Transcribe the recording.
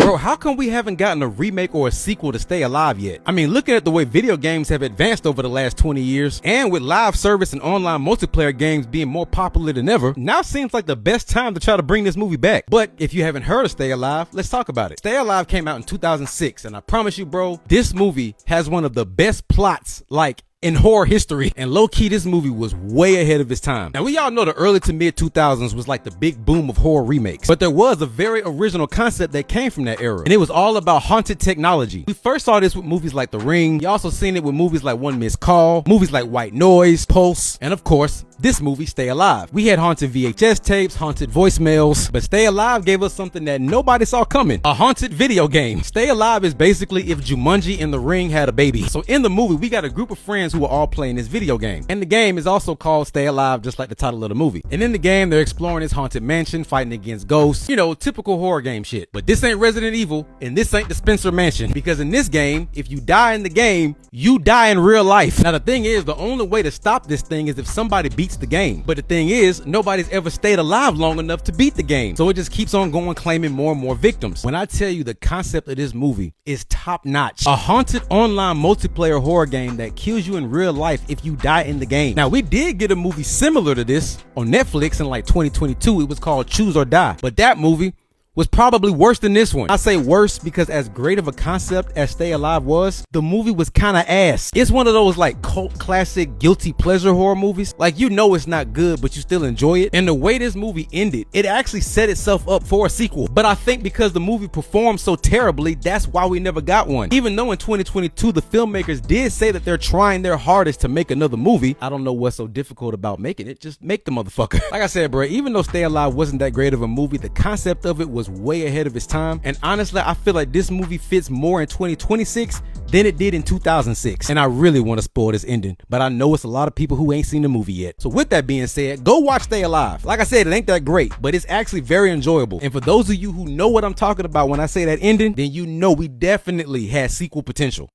Bro, how come we haven't gotten a remake or a sequel to Stay Alive yet? I mean, looking at the way video games have advanced over the last 20 years, and with live service and online multiplayer games being more popular than ever, now seems like the best time to try to bring this movie back. But if you haven't heard of Stay Alive, let's talk about it. Stay Alive came out in 2006, and I promise you, bro, this movie has one of the best plots, like, in horror history, and low-key this movie was way ahead of its time. Now we all know the early to mid 2000s was like the big boom of horror remakes, but there was a very original concept that came from that era, and it was all about haunted technology. We first saw this with movies like The Ring. You also seen it with movies like One Missed Call, movies like White Noise, Pulse, and of course this movie, Stay Alive. We had haunted VHS tapes, haunted voicemails, but Stay Alive gave us something that nobody saw coming: a haunted video game. Stay Alive is basically if Jumanji and The Ring had a baby. So in the movie, we got a group of friends who are all playing this video game, and the game is also called Stay Alive, just like the title of the movie. And in the game, they're exploring this haunted mansion, fighting against ghosts, you know, typical horror game shit. But this ain't Resident Evil, and this ain't the Spencer Mansion, because in this game, if you die in the game, you die in real life. Now the thing is, the only way to stop this thing is if somebody beats the game. But the thing is, nobody's ever stayed alive long enough to beat the game, so it just keeps on going, claiming more and more victims. When I tell you the concept of this movie is top notch, a haunted online multiplayer horror game that kills you in real life if you die in the game. Now we did get a movie similar to this on Netflix in like 2022. It was called Choose or Die, but that movie was probably worse than this one. I say worse because as great of a concept as Stay Alive was, the movie was kind of ass. It's one of those like cult classic guilty pleasure horror movies. Like, you know it's not good, but you still enjoy it. And the way this movie ended, it actually set itself up for a sequel. But I think because the movie performed so terribly, that's why we never got one. Even though in 2022, the filmmakers did say that they're trying their hardest to make another movie. I don't know what's so difficult about making it. Just make the motherfucker. Like I said, bro, even though Stay Alive wasn't that great of a movie, the concept of it was way ahead of its time, and honestly I feel like this movie fits more in 2026 than it did in 2006. And I really want to spoil this ending, but I know it's a lot of people who ain't seen the movie yet. So with that being said, go watch Stay Alive. Like I said, it ain't that great, but it's actually very enjoyable. And for those of you who know what I'm talking about when I say that ending, then you know we definitely had sequel potential.